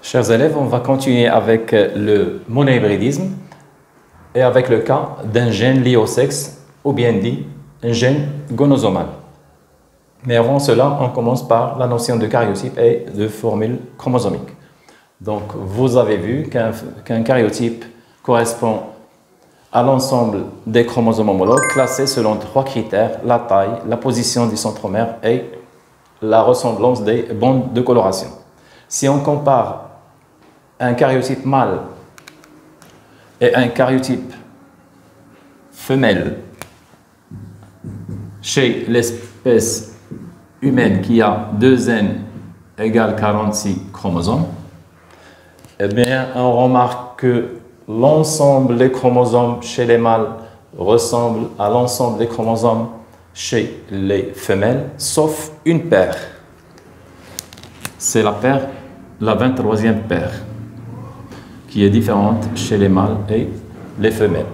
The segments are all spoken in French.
Chers élèves, on va continuer avec le monohybridisme et avec le cas d'un gène lié au sexe, ou bien dit un gène gonosomal. Mais avant cela, on commence par la notion de karyotype et de formule chromosomique. Donc, vous avez vu qu'un karyotype correspond à l'ensemble des chromosomes homologues classés selon 3 critères: la taille, la position du centromère et la ressemblance des bandes de coloration. Si on compare un karyotype mâle et un karyotype femelle chez l'espèce humaine qui a 2N égale 46 chromosomes, eh bien, on remarque que l'ensemble des chromosomes chez les mâles ressemble à l'ensemble des chromosomes chez les femelles, sauf une paire. C'est la paire, la 23e paire, qui est différente chez les mâles et les femelles.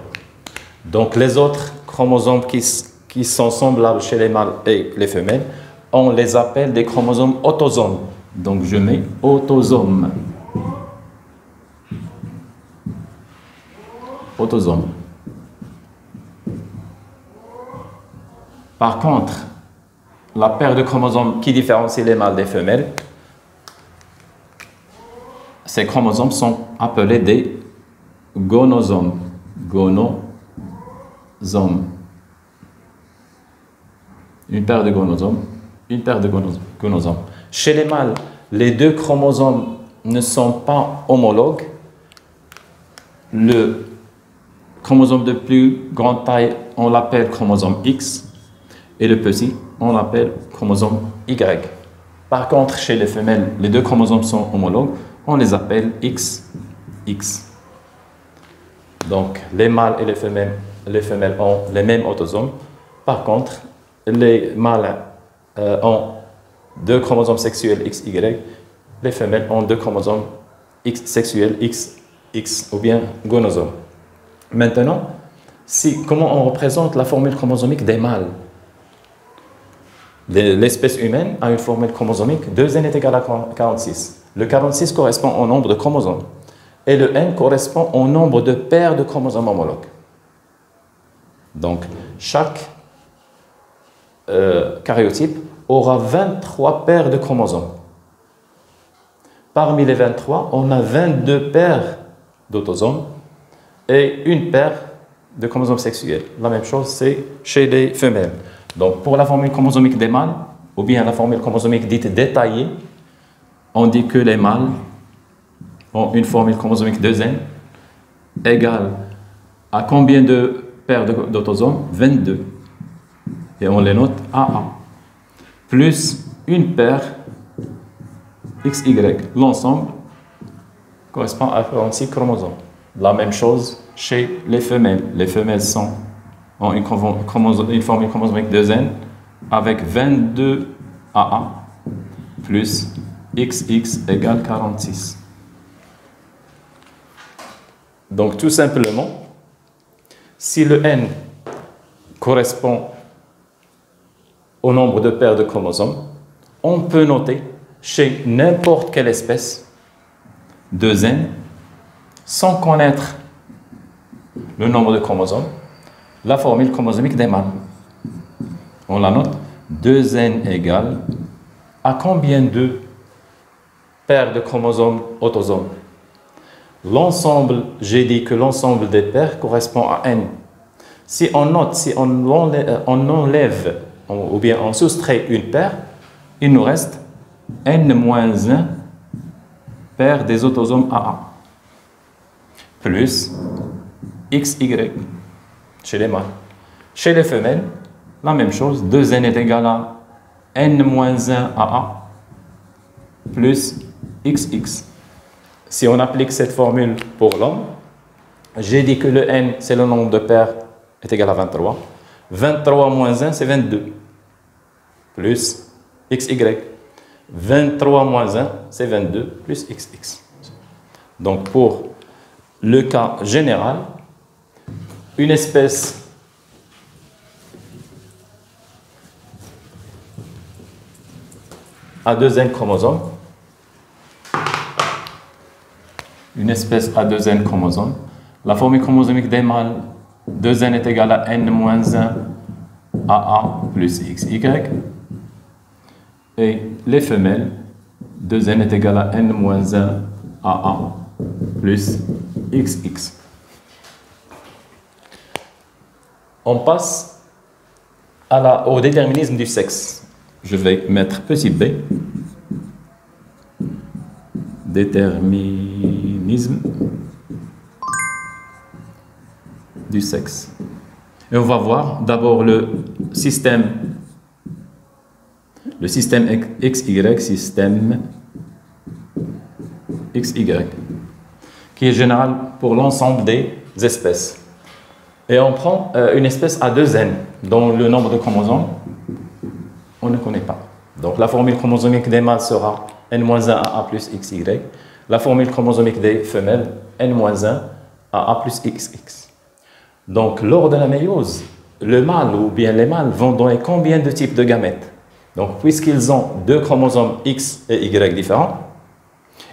Donc, les autres chromosomes qui sont semblables chez les mâles et les femelles, on les appelle des chromosomes autosomes. Donc, je mets autosome. Autosome. Par contre, la paire de chromosomes qui différencie les mâles des femelles, ces chromosomes sont appelés des gonosomes. Gonosomes. Une paire de gonosomes. Une paire de gonosomes. Chez les mâles, les deux chromosomes ne sont pas homologues. Le chromosome de plus grande taille, on l'appelle chromosome X. Et le petit, on l'appelle chromosome Y. Par contre, chez les femelles, les deux chromosomes sont homologues. On les appelle XX. Donc, les mâles et les femelles ont les mêmes autosomes. Par contre, les mâles ont deux chromosomes sexuels XY. Les femelles ont deux chromosomes sexuels XX ou bien gonosomes. Maintenant, comment on représente la formule chromosomique des mâles? L'espèce humaine a une formule chromosomique 2N est égal à 46. Le 46 correspond au nombre de chromosomes et le N correspond au nombre de paires de chromosomes homologues. Donc, chaque karyotype aura 23 paires de chromosomes. Parmi les 23, on a 22 paires d'autosomes et une paire de chromosomes sexuels. La même chose, c'est chez les femelles. Donc, pour la formule chromosomique des mâles, ou bien la formule chromosomique dite détaillée, on dit que les mâles ont une formule chromosomique 2N égale à combien de paires d'autosomes? 22. Et on les note AA. Plus une paire XY. L'ensemble correspond à 46 chromosomes. La même chose chez les femelles. Les femelles ont une formule chromosomique 2N avec 22 AA plus XX égale 46. Donc, tout simplement, si le N correspond au nombre de paires de chromosomes, on peut noter chez n'importe quelle espèce 2N, sans connaître le nombre de chromosomes, la formule chromosomique des mâles. On la note 2N égale à combien de paires de chromosomes autosomes? L'ensemble, j'ai dit que l'ensemble des paires correspond à N. Si on enlève ou bien on soustrait une paire, il nous reste N-1 paires des autosomes AA plus XY chez les mâles. Chez les femelles, la même chose, 2N est égal à N-1 AA plus XX. Si on applique cette formule pour l'homme, j'ai dit que le N, c'est le nombre de paires, est égal à 23. 23 moins 1, c'est 22. Plus XY. 23 moins 1, c'est 22, plus XX. Donc, pour le cas général, une espèce a 2N chromosomes une espèce à 2n chromosomes. La formule chromosomique des mâles, 2n est égal à n-1 AA plus XY. Et les femelles, 2n est égal à n-1 AA plus XX. On passe au déterminisme du sexe. Je vais mettre petit b. Déterminisme du sexe. Et on va voir d'abord le système XY, système XY, qui est général pour l'ensemble des espèces. Et on prend une espèce à 2n, dont le nombre de chromosomes, on ne connaît pas. Donc la formule chromosomique des mâles sera n-1 AA plus XY. La formule chromosomique des femelles, n-1 AA plus XX. Donc lors de la méiose, le mâle ou bien les mâles vont donner combien de types de gamètes? Donc puisqu'ils ont deux chromosomes X et Y différents,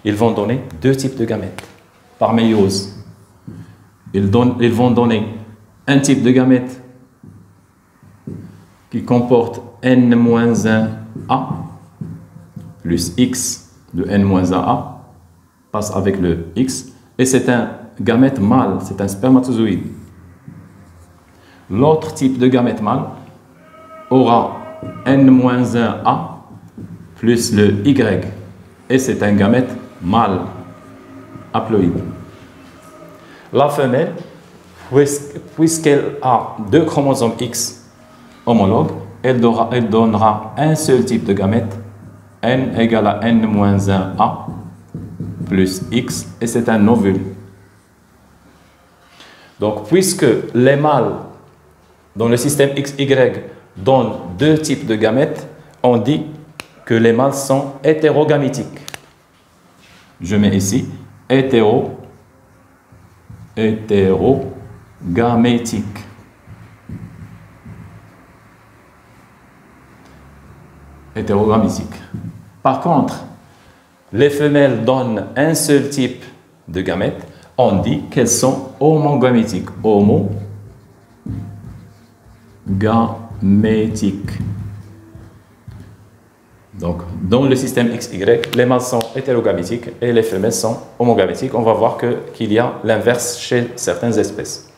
ils vont donner deux types de gamètes par méiose. Ils vont donner un type de gamète qui comporte n-1 A plus X de n-1 A passe avec le X et c'est un gamète mâle, c'est un spermatozoïde. L'autre type de gamète mâle aura n-1 A plus le Y et c'est un gamète mâle haploïde. La femelle, puisqu'elle a deux chromosomes X homologues, elle donnera un seul type de gamète, n égale à n-1 A plus X, et c'est un ovule. Donc, puisque les mâles dans le système XY donnent deux types de gamètes, on dit que les mâles sont hétérogamétiques. Je mets ici hétérogamétique. Hétérogamétique. Par contre, les femelles donnent un seul type de gamètes, on dit qu'elles sont homogamétiques. Homogamétiques. Donc, dans le système XY, les mâles sont hétérogamétiques et les femelles sont homogamétiques. On va voir qu'il y a l'inverse chez certaines espèces.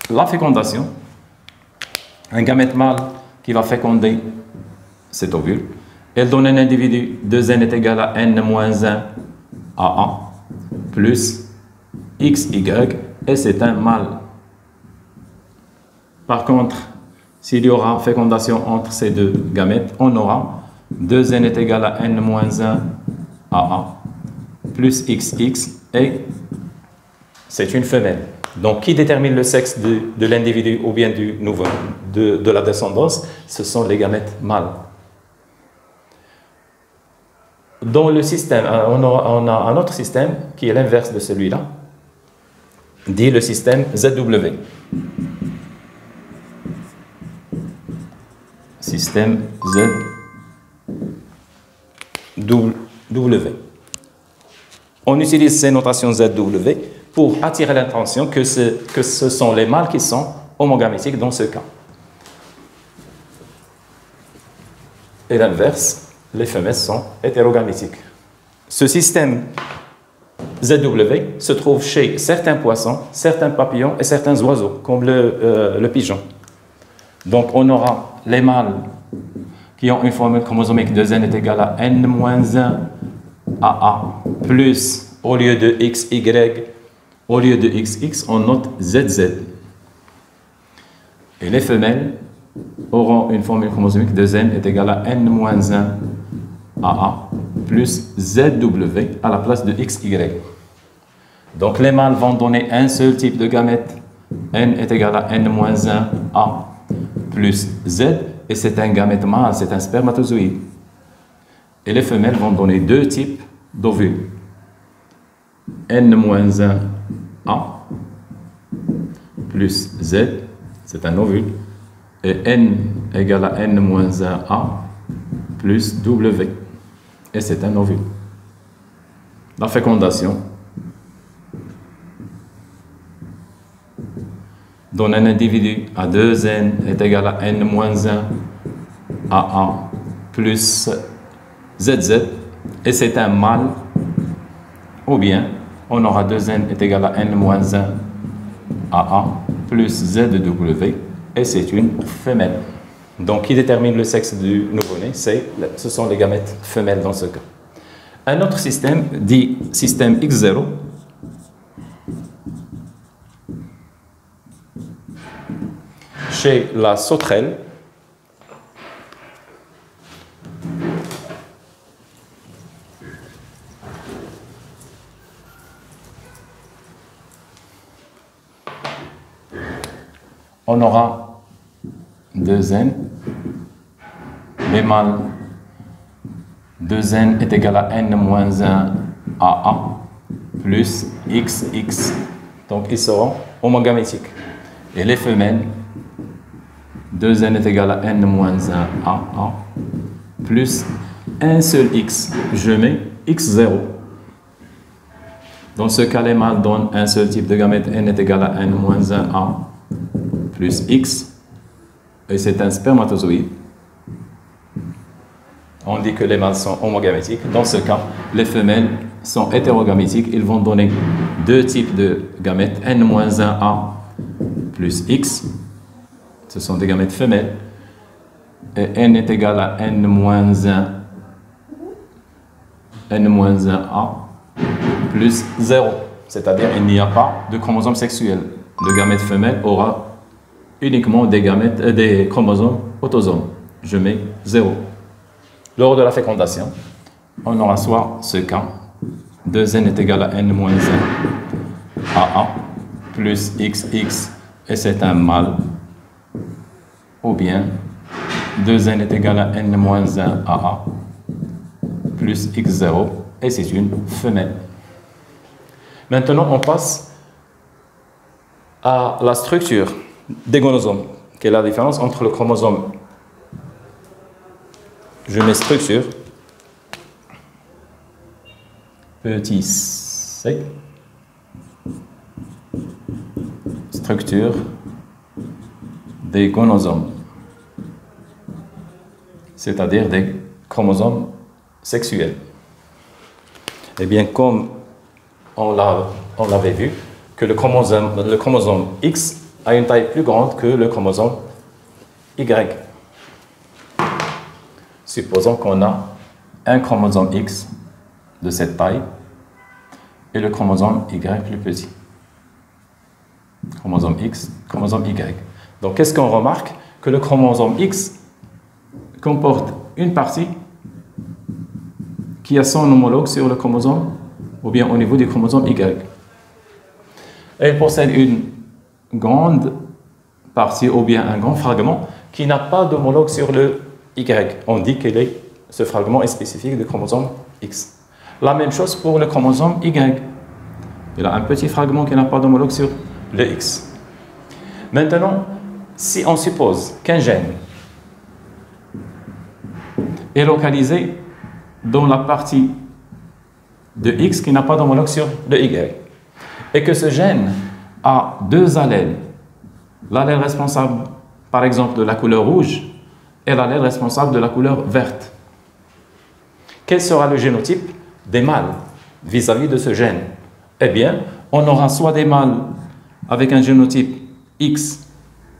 La fécondation, un gamète mâle qui va féconder cet ovule, elle donne un individu, 2n est égal à n-1 AA plus XY et c'est un mâle. Par contre, s'il y aura fécondation entre ces deux gamètes, on aura 2n est égal à n-1 AA plus XX et c'est une femelle. Donc, qui détermine le sexe de l'individu ou bien du nouveau, de la descendance? Ce sont les gamètes mâles. Dans le système, on a un autre système qui est l'inverse de celui-là, dit le système ZW. Système ZW. On utilise ces notations ZW pour attirer l'attention que ce sont les mâles qui sont homogamétiques dans ce cas. Et l'inverse, les femelles sont hétérogamétiques. Ce système ZW se trouve chez certains poissons, certains papillons et certains oiseaux, comme le pigeon. Donc, on aura les mâles qui ont une formule chromosomique 2n est égal à n-1 AA plus, au lieu de XY, au lieu de XX, on note ZZ. Et les femelles auront une formule chromosomique 2n est égal à n-1 AA plus ZW à la place de XY. Donc les mâles vont donner un seul type de gamète, n est égal à n-1 A plus Z, et c'est un gamète mâle, c'est un spermatozoïde. Et les femelles vont donner deux types d'ovules, n-1 A plus Z, c'est un ovule, et n égale à n-1 A plus W, et c'est un ovule. La fécondation, donne un individu à 2n est égal à n moins 1 AA plus ZZ, et c'est un mâle, ou bien on aura 2n est égal à n moins 1 AA plus ZW, et c'est une femelle. Donc, qui détermine le sexe du nouveau-né? Ce sont les gamètes femelles dans ce cas. Un autre système, dit système X0, chez la sauterelle, on aura 2n, les mâles, 2n est égal à n moins 1 AA plus XX. Donc, ils seront homogamétiques. Et les femelles, 2n est égal à n moins 1 AA plus un seul x. Je mets x0. Dans ce cas, les mâles donnent un seul type de gamète, n est égal à n moins 1 A plus x. Et c'est un spermatozoïde. On dit que les mâles sont homogamétiques. Dans ce cas, les femelles sont hétérogamétiques. Ils vont donner deux types de gamètes, n-1a plus x. Ce sont des gamètes femelles. Et n est égal à n-1a plus 0. C'est-à-dire qu'il n'y a pas de chromosome sexuel. Le gamète femelle aura uniquement des chromosomes autosomes. Je mets 0. Lors de la fécondation, on aura soit ce cas, 2n est égal à n-1 AA plus XX, et c'est un mâle, ou bien 2n est égal à n-1 AA plus x0, et c'est une femelle. Maintenant, on passe à la structure des gonosomes. Quelle est la différence entre le chromosome? Je mets structure, petit c, structure des gonosomes, c'est-à-dire des chromosomes sexuels. Eh bien, comme on l'avait vu, que le chromosome X a une taille plus grande que le chromosome Y. Supposons qu'on a un chromosome X de cette taille et le chromosome Y plus petit. Chromosome X, chromosome Y. Donc, qu'est-ce qu'on remarque? Que le chromosome X comporte une partie qui a son homologue sur le chromosome, ou bien au niveau du chromosome Y. Et il possède une grande partie, ou bien un grand fragment, qui n'a pas d'homologue sur le Y. On dit que ce fragment est spécifique du chromosome X. La même chose pour le chromosome Y. Il a un petit fragment qui n'a pas d'homologue sur le X. Maintenant, si on suppose qu'un gène est localisé dans la partie de X qui n'a pas d'homologue sur le Y, et que ce gène a deux allèles, l'allèle responsable, par exemple, de la couleur rouge, et l'allèle responsable de la couleur verte. Quel sera le génotype des mâles vis-à-vis de ce gène? Eh bien, on aura soit des mâles avec un génotype X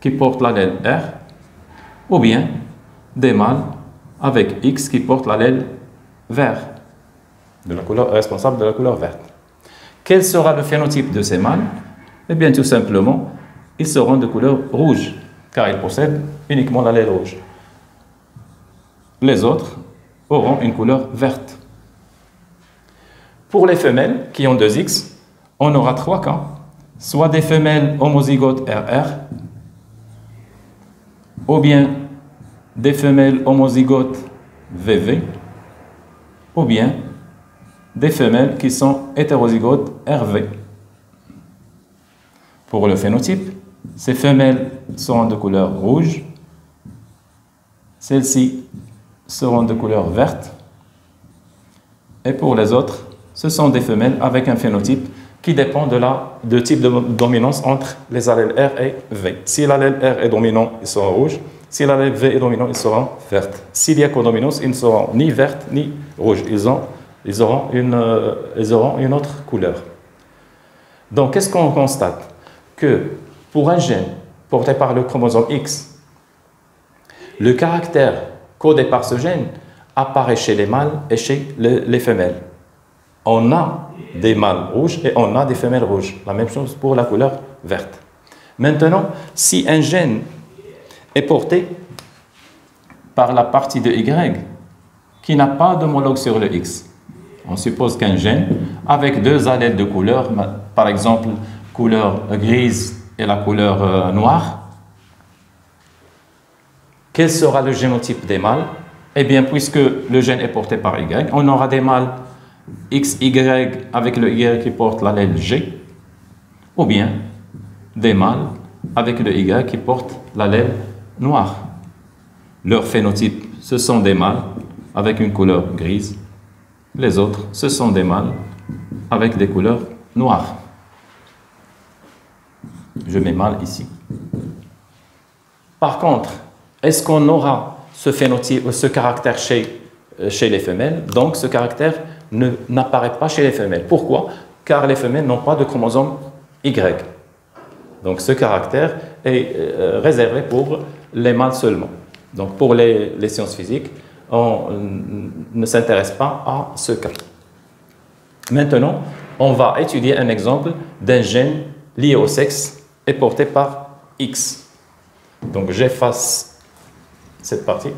qui porte l'allèle R, ou bien des mâles avec X qui porte l'allèle vert, responsable de la couleur verte. Quel sera le phénotype de ces mâles? Eh bien, tout simplement, ils seront de couleur rouge, car ils possèdent uniquement l'allèle rouge. Les autres auront une couleur verte. Pour les femelles qui ont 2X, on aura trois cas. Soit des femelles homozygotes RR, ou bien des femelles homozygotes VV, ou bien des femelles qui sont hétérozygotes RV. Pour le phénotype, ces femelles seront de couleur rouge, celles-ci seront de couleur verte, et pour les autres, ce sont des femelles avec un phénotype qui dépend de type de dominance entre les allèles R et V. Si l'allèle R est dominant, il sera rouge. Si l'allèle V est dominant, il sera vert. S'il y a codominance, ils ne seront ni verts ni rouges. Ils auront une autre couleur. Donc, qu'est-ce qu'on constate? Que pour un gène porté par le chromosome X, le caractère codé par ce gène apparaît chez les mâles et chez les femelles. On a des mâles rouges et on a des femelles rouges. La même chose pour la couleur verte. Maintenant, si un gène est porté par la partie de Y qui n'a pas d'homologue sur le X, on suppose qu'un gène avec deux allèles de couleur, par exemple couleur grise et la couleur noire, quel sera le génotype des mâles? Eh bien, puisque le gène est porté par Y, on aura des mâles XY avec le Y qui porte l'allèle G, ou bien des mâles avec le Y qui porte l'allèle noir. Leur phénotype, ce sont des mâles avec une couleur grise. Les autres, ce sont des mâles avec des couleurs noires. Je mets mâle ici. Par contre, est-ce qu'on aura ce phénotype, ce caractère chez les femelles? Donc, ce caractère n'apparaît pas chez les femelles. Pourquoi? Car les femelles n'ont pas de chromosome Y. Donc, ce caractère est réservé pour les mâles seulement. Donc, pour les sciences physiques, on ne s'intéresse pas à ce cas. Maintenant, on va étudier un exemple d'un gène lié au sexe et porté par X. Donc, j'efface cette partie.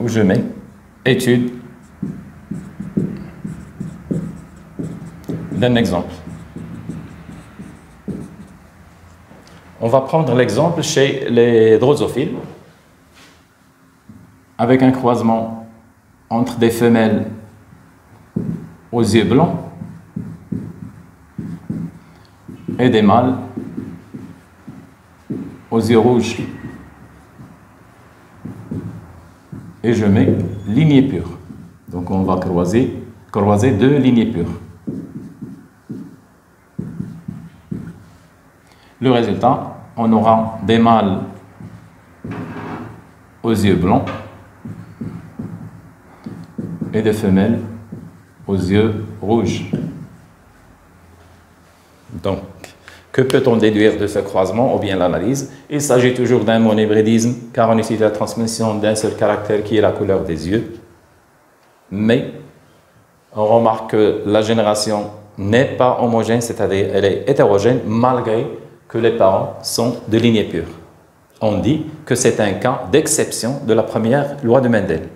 Où je mets étude d'un exemple. On va prendre l'exemple chez les drosophiles avec un croisement entre des femelles aux yeux blancs et des mâles aux yeux rouges. Et je mets lignée pure. Donc on va croiser deux lignées pures. Le résultat, on aura des mâles aux yeux blancs et des femelles aux yeux rouges. Donc, que peut-on déduire de ce croisement ou bien l'analyse? Il s'agit toujours d'un monhybridisme car on utilise la transmission d'un seul caractère qui est la couleur des yeux. Mais on remarque que la génération n'est pas homogène, c'est-à-dire elle est hétérogène malgré que les parents sont de lignée pure. On dit que c'est un cas d'exception de la première loi de Mendel.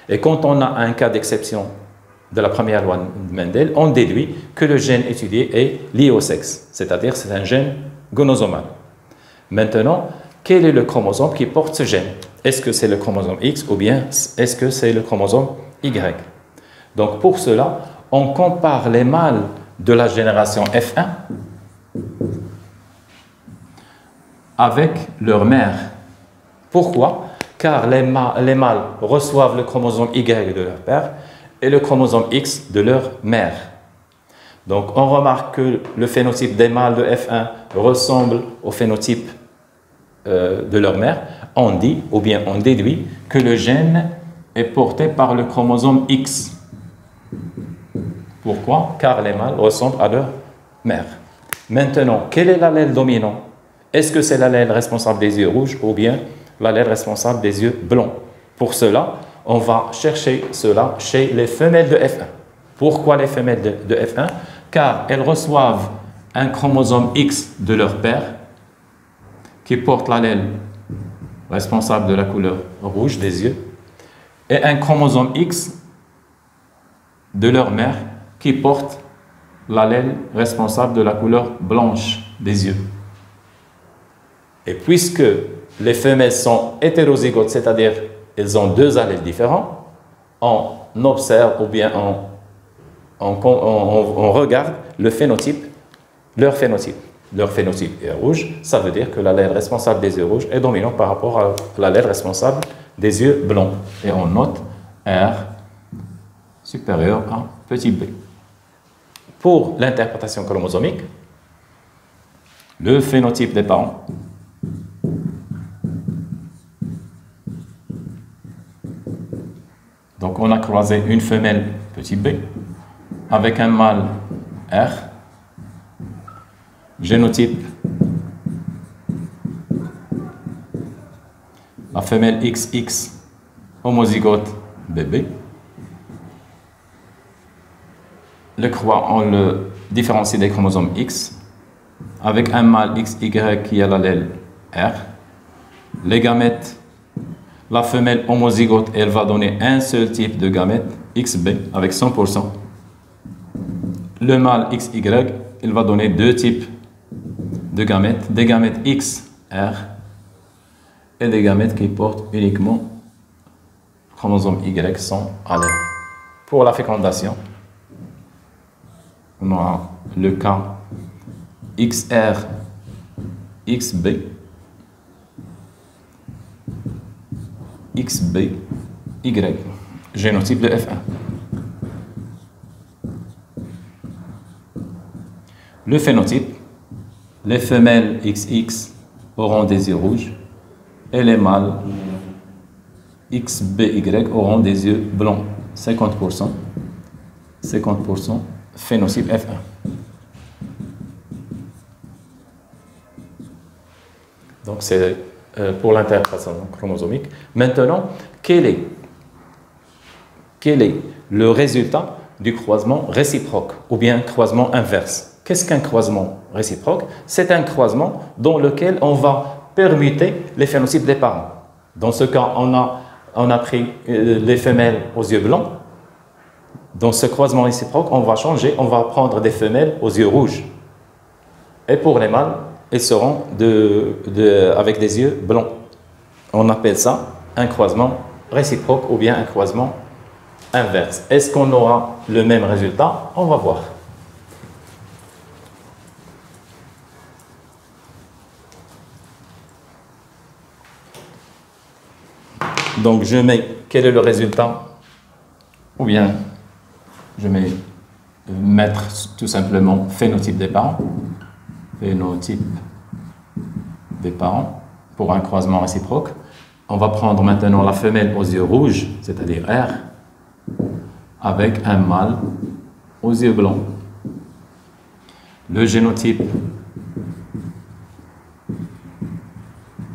Et quand on a un cas d'exception de la première loi de Mendel, on déduit que le gène étudié est lié au sexe, c'est-à-dire c'est un gène gonosomal. Maintenant, quel est le chromosome qui porte ce gène? Est-ce que c'est le chromosome X ou bien est-ce que c'est le chromosome Y? Donc pour cela, on compare les mâles de la génération F1 avec leur mère. Pourquoi? Car les mâles reçoivent le chromosome Y de leur père et le chromosome X de leur mère. Donc on remarque que le phénotype des mâles de F1 ressemble au phénotype de leur mère. On dit, ou bien on déduit, que le gène est porté par le chromosome X. Pourquoi? Car les mâles ressemblent à leur mère. Maintenant, quel est l'allèle dominant? Est-ce que c'est l'allèle responsable des yeux rouges ou bien l'allèle responsable des yeux blancs? Pour cela, on va chercher cela chez les femelles de F1. Pourquoi les femelles de F1? Car elles reçoivent un chromosome X de leur père qui porte l'allèle responsable de la couleur rouge des yeux et un chromosome X de leur mère qui porte l'allèle responsable de la couleur blanche des yeux. Et puisque les femelles sont hétérozygotes, c'est-à-dire elles ont deux allèles différents, on observe ou bien on regarde le phénotype, leur phénotype. leur phénotype est rouge, ça veut dire que l'allèle responsable des yeux rouges est dominant par rapport à l'allèle responsable des yeux blancs. Et on note R supérieur à petit b. Pour l'interprétation chromosomique, le phénotype des parents donc on a croisé une femelle petit b avec un mâle R, génotype la femelle XX homozygote bébé. Le croix, on le différencie des chromosomes X avec un mâle XY qui a l'allèle R. Les gamètes, la femelle homozygote, elle va donner un seul type de gamète, XB, avec 100%. Le mâle XY, il va donner deux types de gamètes, des gamètes XR et des gamètes qui portent uniquement chromosome Y sans allèle. Pour la fécondation, on aura le cas XR, XB, XB, Y, génotype de F1. Le phénotype, les femelles XX auront des yeux rouges et les mâles XBY auront des yeux blancs, 50%, 50% phénotype F1. Donc c'est pour l'interprétation chromosomique. Maintenant, quel est le résultat du croisement réciproque ou bien croisement inverse? Qu'est-ce qu'un croisement réciproque? C'est un croisement dans lequel on va permuter les phénotypes des parents. Dans ce cas, on a pris les femelles aux yeux blancs. Dans ce croisement réciproque, on va changer, on va prendre des femelles aux yeux rouges. Et pour les mâles, ils seront avec des yeux blancs. On appelle ça un croisement réciproque ou bien un croisement inverse. Est-ce qu'on aura le même résultat? On va voir. Donc je mets quel est le résultat, ou bien je mets mettre tout simplement phénotype des parents, phénotype des parents pour un croisement réciproque. On va prendre maintenant la femelle aux yeux rouges, c'est-à-dire R, avec un mâle aux yeux blancs. Le génotype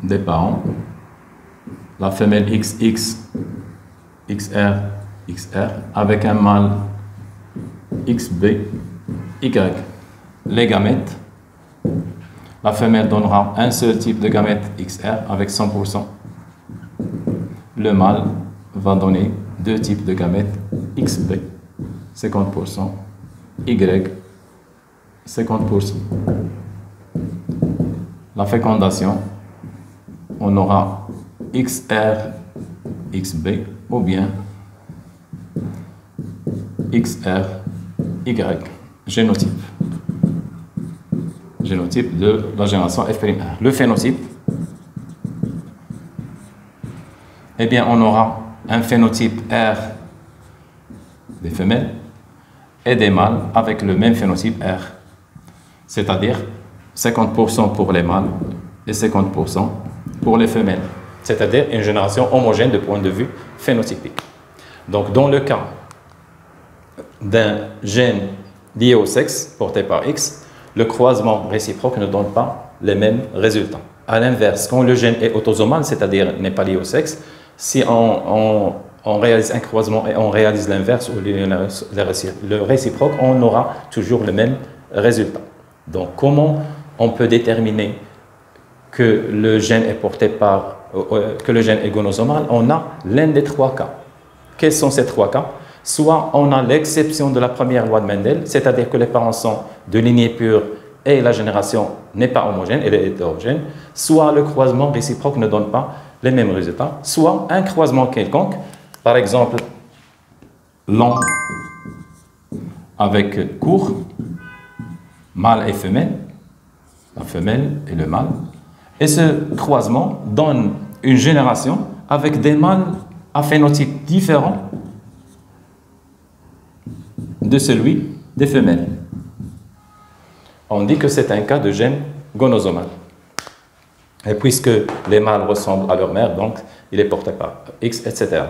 des parents, la femelle XX, XR, XR, avec un mâle XB, Y. Les gamètes, la femelle donnera un seul type de gamète XR avec 100%. Le mâle va donner deux types de gamètes XB, 50%, Y, 50%. La fécondation, on aura XR, XB ou bien XR, Y, génotype. Génotype de la génération F'1. Le phénotype, eh bien, on aura un phénotype R des femelles et des mâles avec le même phénotype R. C'est-à-dire 50% pour les mâles et 50% pour les femelles. C'est-à-dire une génération homogène de point de vue phénotypique. Donc, dans le cas d'un gène lié au sexe porté par X, le croisement réciproque ne donne pas les mêmes résultats. À l'inverse, quand le gène est autosomal, c'est-à-dire n'est pas lié au sexe, si on réalise un croisement et on réalise l'inverse ou le réciproque, on aura toujours le même résultat. Donc, comment on peut déterminer que le gène est porté par, que le gène est gonosomal? On a l'un des trois cas. Quels sont ces trois cas? Soit on a l'exception de la première loi de Mendel, c'est-à-dire que les parents sont de lignée pure et la génération n'est pas homogène, elle est hétérogène. Soit le croisement réciproque ne donne pas les mêmes résultats, soit un croisement quelconque, par exemple long avec court, mâle et femelle, la femelle et le mâle. Et ce croisement donne une génération avec des mâles à phénotype différent de celui des femelles. On dit que c'est un cas de gène gonosomal. Et puisque les mâles ressemblent à leur mère, donc il est porté par X, etc.